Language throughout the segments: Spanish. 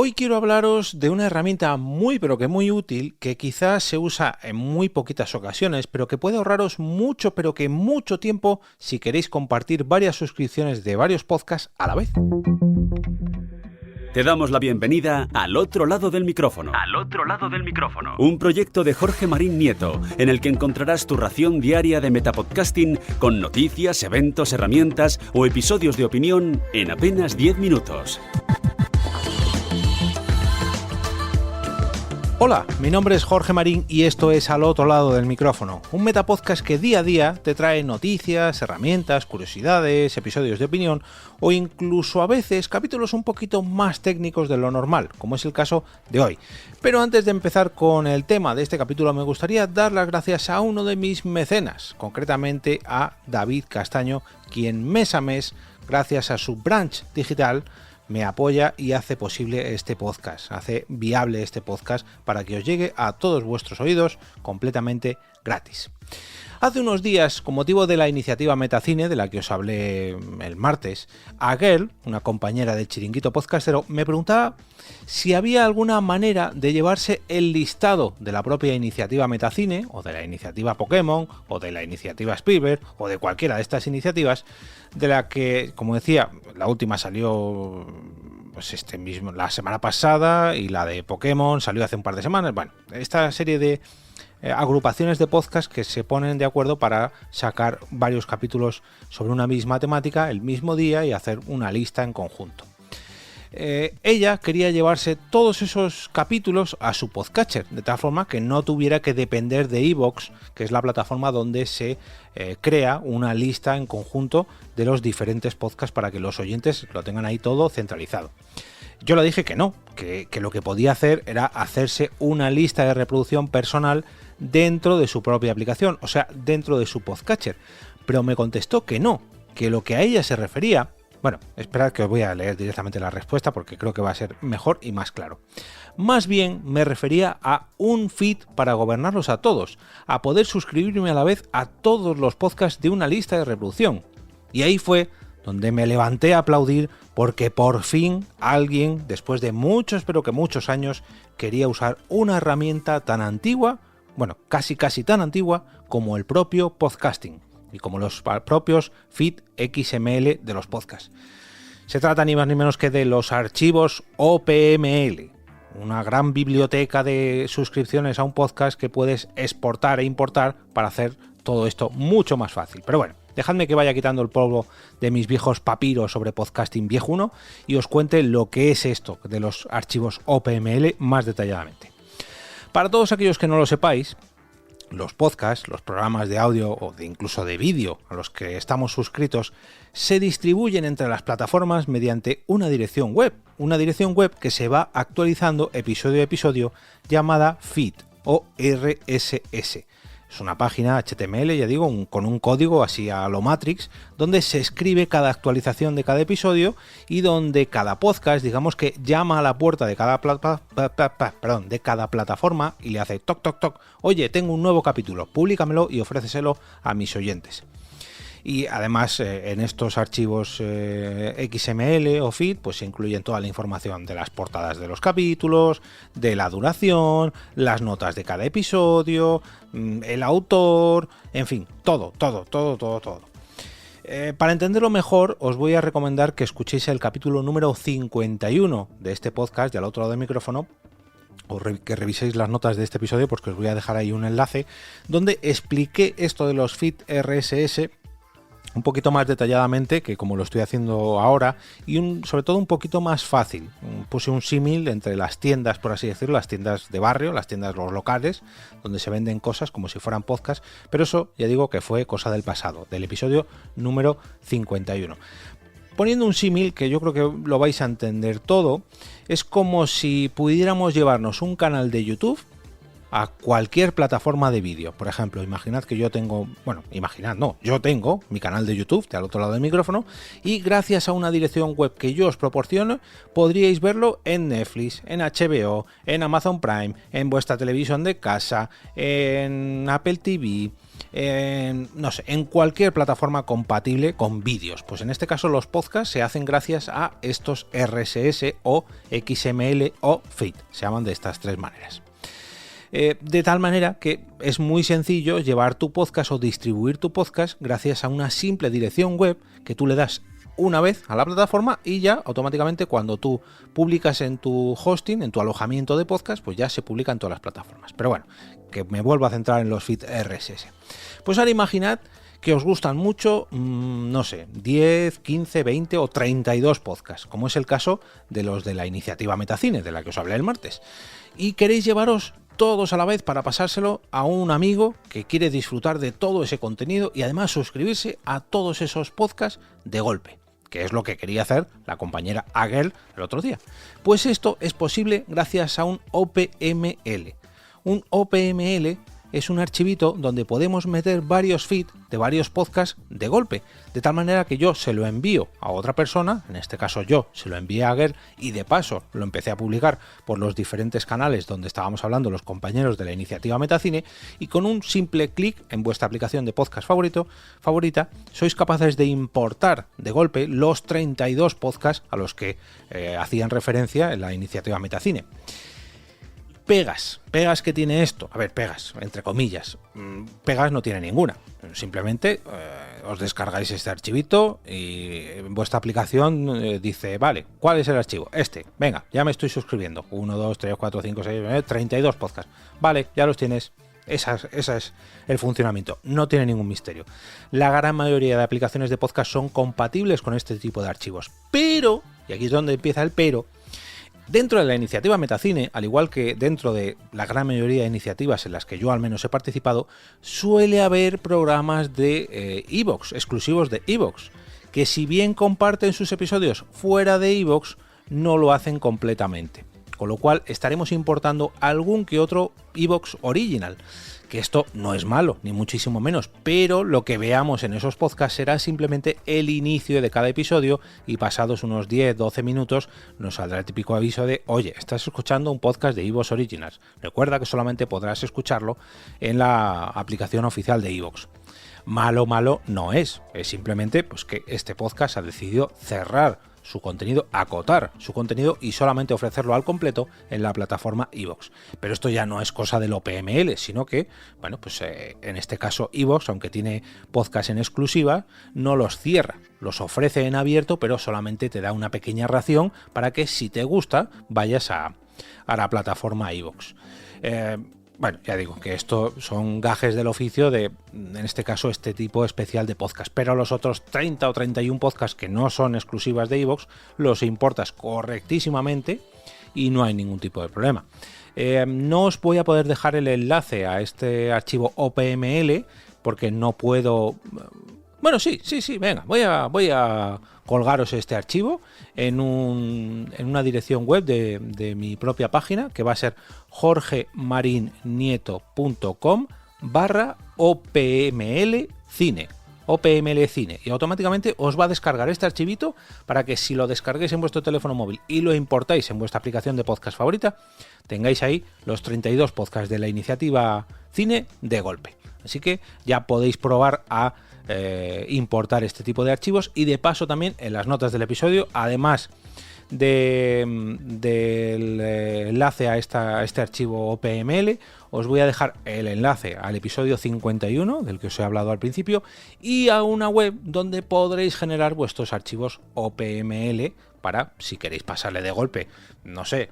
Hoy quiero hablaros de una herramienta muy pero que muy útil que quizás se usa en muy poquitas ocasiones, pero que puede ahorraros mucho pero que mucho tiempo si queréis compartir varias suscripciones de varios podcasts a la vez. Te damos la bienvenida al otro lado del micrófono. Al otro lado del micrófono. Un proyecto de Jorge Marín Nieto, en el que encontrarás tu ración diaria de metapodcasting con noticias, eventos, herramientas o episodios de opinión en apenas 10 minutos. Hola, mi nombre es Jorge Marín y esto es Al otro lado del micrófono, un metapodcast que día a día te trae noticias, herramientas, curiosidades, episodios de opinión o incluso a veces capítulos un poquito más técnicos de lo normal, como es el caso de hoy. Pero antes de empezar con el tema de este capítulo me gustaría dar las gracias a uno de mis mecenas, concretamente a David Castaño, quien mes a mes, gracias a su branch digital, me apoya y hace posible este podcast, hace viable este podcast para que os llegue a todos vuestros oídos completamente gratis. Hace unos días, con motivo de la iniciativa Metacine, de la que os hablé el martes, Aguel, una compañera del Chiringuito Podcastero, me preguntaba si había alguna manera de llevarse el listado de la propia iniciativa Metacine, o de la iniciativa Pokémon, o de la iniciativa Spielberg, o de cualquiera de estas iniciativas, de la que, como decía, la última salió pues la semana pasada, y la de Pokémon salió hace un par de semanas. Bueno, esta serie de agrupaciones de podcast que se ponen de acuerdo para sacar varios capítulos sobre una misma temática el mismo día y hacer una lista en conjunto. Ella quería llevarse todos esos capítulos a su podcatcher, de tal forma que no tuviera que depender de iVoox, que es la plataforma donde se crea una lista en conjunto de los diferentes podcasts para que los oyentes lo tengan ahí todo centralizado. Yo le dije que no, que lo que podía hacer era hacerse una lista de reproducción personal dentro de su propia aplicación, o sea, dentro de su podcatcher, pero me contestó que no, que lo que a ella se refería. Bueno, esperad que os voy a leer directamente la respuesta porque creo que va a ser mejor y más claro. Más bien me refería a un feed para gobernarlos a todos, a poder suscribirme a la vez a todos los podcasts de una lista de reproducción. Y ahí fue donde me levanté a aplaudir porque por fin alguien, después de muchos pero que muchos años, quería usar una herramienta tan antigua, bueno, casi tan antigua como el propio podcasting y como los propios feed XML de los podcasts. Se trata ni más ni menos que de los archivos OPML, una gran biblioteca de suscripciones a un podcast que puedes exportar e importar para hacer todo esto mucho más fácil. Pero bueno, dejadme que vaya quitando el polvo de mis viejos papiros sobre podcasting viejuno y os cuente lo que es esto de los archivos OPML más detalladamente. Para todos aquellos que no lo sepáis, los podcasts, los programas de audio o incluso de vídeo a los que estamos suscritos, se distribuyen entre las plataformas mediante una dirección web que se va actualizando episodio a episodio llamada feed o RSS. Es una página HTML, ya digo, con un código así a lo Matrix, donde se escribe cada actualización de cada episodio y donde cada podcast, digamos que llama a la puerta de cada plataforma y le hace toc toc toc, oye, tengo un nuevo capítulo, públicamelo y ofréceselo a mis oyentes. Y además en estos archivos XML o feed pues se incluyen toda la información de las portadas de los capítulos, de la duración, las notas de cada episodio, el autor, en fin, todo. Para entenderlo mejor os voy a recomendar que escuchéis el capítulo número 51 de este podcast de Al otro lado del micrófono, o que reviséis las notas de este episodio porque os voy a dejar ahí un enlace donde expliqué esto de los feed RSS un poquito más detalladamente que como lo estoy haciendo ahora y sobre todo un poquito más fácil. Puse un símil entre las tiendas, por así decirlo, las tiendas de barrio, las tiendas los locales, donde se venden cosas como si fueran podcasts, pero eso ya digo que fue cosa del pasado, del episodio número 51. Poniendo un símil que yo creo que lo vais a entender todo, es como si pudiéramos llevarnos un canal de YouTube a cualquier plataforma de vídeo. Por ejemplo, imaginad que yo tengo mi canal de YouTube de Al otro lado del micrófono y gracias a una dirección web que yo os proporciono podríais verlo en Netflix, en HBO, en Amazon Prime, en vuestra televisión de casa, en Apple TV, no sé, en cualquier plataforma compatible con vídeos. Pues en este caso los podcasts se hacen gracias a estos RSS o XML o feed, se llaman de estas tres maneras. De tal manera que es muy sencillo llevar tu podcast o distribuir tu podcast gracias a una simple dirección web que tú le das una vez a la plataforma y ya automáticamente cuando tú publicas en tu hosting, en tu alojamiento de podcast, pues ya se publica en todas las plataformas. Pero bueno, que me vuelvo a centrar en los feeds RSS. Pues ahora imaginad que os gustan mucho, no sé, 10, 15, 20 o 32 podcasts, como es el caso de los de la iniciativa Metacine, de la que os hablé el martes, y queréis llevaros todos a la vez para pasárselo a un amigo que quiere disfrutar de todo ese contenido y además suscribirse a todos esos podcasts de golpe, que es lo que quería hacer la compañera Agel el otro día. Pues esto es posible gracias a un OPML. Un OPML es un archivito donde podemos meter varios feeds de varios podcasts de golpe, de tal manera que yo se lo envío a otra persona, en este caso yo se lo envié a Agel y de paso lo empecé a publicar por los diferentes canales donde estábamos hablando los compañeros de la iniciativa Metacine, y con un simple clic en vuestra aplicación de podcast favorita sois capaces de importar de golpe los 32 podcasts a los que hacían referencia en la iniciativa Metacine. Pegas que tiene esto, a ver, pegas, entre comillas, pegas no tiene ninguna, simplemente os descargáis este archivito y en vuestra aplicación dice, vale, ¿cuál es el archivo? Venga, ya me estoy suscribiendo, 1, 2, 3, 4, 5, 6, 32 podcasts, vale, ya los tienes. Ese es el funcionamiento, no tiene ningún misterio. La gran mayoría de aplicaciones de podcast son compatibles con este tipo de archivos, pero, y aquí es donde empieza el pero, dentro de la iniciativa Metacine, al igual que dentro de la gran mayoría de iniciativas en las que yo al menos he participado, suele haber programas de iVoox, exclusivos de iVoox, que si bien comparten sus episodios fuera de iVoox, no lo hacen completamente. Con lo cual estaremos importando algún que otro iVoox original, que esto no es malo, ni muchísimo menos, pero lo que veamos en esos podcasts será simplemente el inicio de cada episodio y pasados unos 10-12 minutos nos saldrá el típico aviso de oye, estás escuchando un podcast de iVoox Originals. Recuerda que solamente podrás escucharlo en la aplicación oficial de iVoox. Malo no es simplemente pues que este podcast ha decidido cerrar su contenido, acotar su contenido y solamente ofrecerlo al completo en la plataforma iVoox. Pero esto ya no es cosa del OPML, sino que, bueno, pues en este caso iVoox, aunque tiene podcast en exclusiva, no los cierra, los ofrece en abierto, pero solamente te da una pequeña ración para que si te gusta vayas a la plataforma iVoox. Bueno, ya digo que esto son gajes del oficio de, en este caso, este tipo especial de podcast. Pero los otros 30 o 31 podcasts que no son exclusivas de iVoox, los importas correctísimamente y no hay ningún tipo de problema. No os voy a poder dejar el enlace a este archivo OPML porque no puedo... Bueno, sí, venga, voy a colgaros este archivo en una dirección web de mi propia página, que va a ser jorgemarinieto.com/OPMLcine. OPMLcine, y automáticamente os va a descargar este archivito para que si lo descarguéis en vuestro teléfono móvil y lo importáis en vuestra aplicación de podcast favorita, tengáis ahí los 32 podcasts de la iniciativa Cine de golpe. Así que ya podéis probar a importar este tipo de archivos, y de paso también en las notas del episodio, además del enlace a este archivo OPML, os voy a dejar el enlace al episodio 51 del que os he hablado al principio y a una web donde podréis generar vuestros archivos OPML para, si queréis pasarle de golpe, no sé,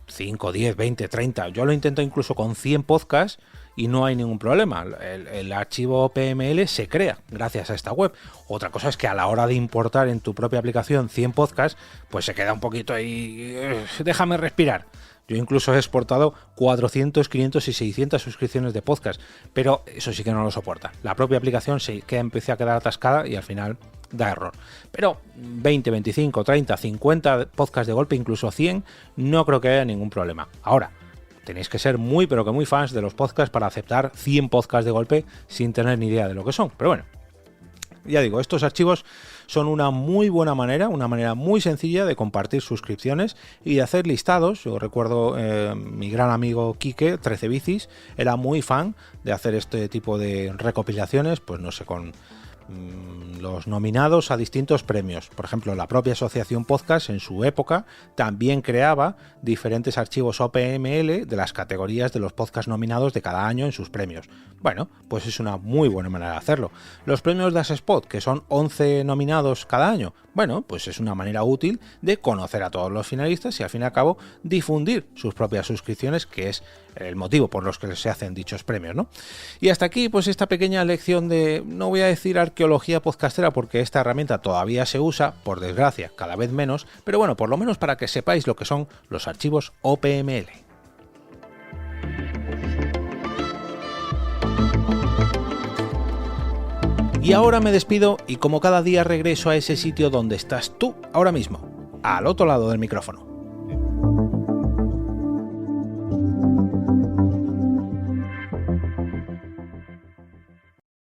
5, 10, 20, 30, yo lo intento incluso con 100 podcasts y no hay ningún problema. El archivo OPML se crea gracias a esta web. Otra cosa es que a la hora de importar en tu propia aplicación 100 podcasts, pues se queda un poquito ahí, déjame respirar. Yo incluso he exportado 400, 500 y 600 suscripciones de podcast, pero eso sí que no lo soporta. La propia aplicación se empieza a quedar atascada y al final da error. Pero 20, 25, 30, 50 podcasts de golpe, incluso 100, no creo que haya ningún problema. Ahora, tenéis que ser muy, pero que muy fans de los podcasts para aceptar 100 podcasts de golpe sin tener ni idea de lo que son. Pero bueno, Ya digo, estos archivos son una muy buena manera, una manera muy sencilla de compartir suscripciones y de hacer listados. Yo recuerdo mi gran amigo Quique, 13 Bicis, era muy fan de hacer este tipo de recopilaciones, pues no sé, con los nominados a distintos premios. Por ejemplo, la propia Asociación Podcast en su época también creaba diferentes archivos OPML de las categorías de los podcasts nominados de cada año en sus premios. Bueno, pues es una muy buena manera de hacerlo. Los premios de Spot, que son 11 nominados cada año, bueno, pues es una manera útil de conocer a todos los finalistas y al fin y al cabo difundir sus propias suscripciones, que es el motivo por los que se hacen dichos premios, ¿no? Y hasta aquí, pues esta pequeña lección de, no voy a decir arqueología podcastera porque esta herramienta todavía se usa, por desgracia, cada vez menos, pero bueno, por lo menos para que sepáis lo que son los archivos OPML. Y ahora me despido y como cada día regreso a ese sitio donde estás tú ahora mismo, al otro lado del micrófono.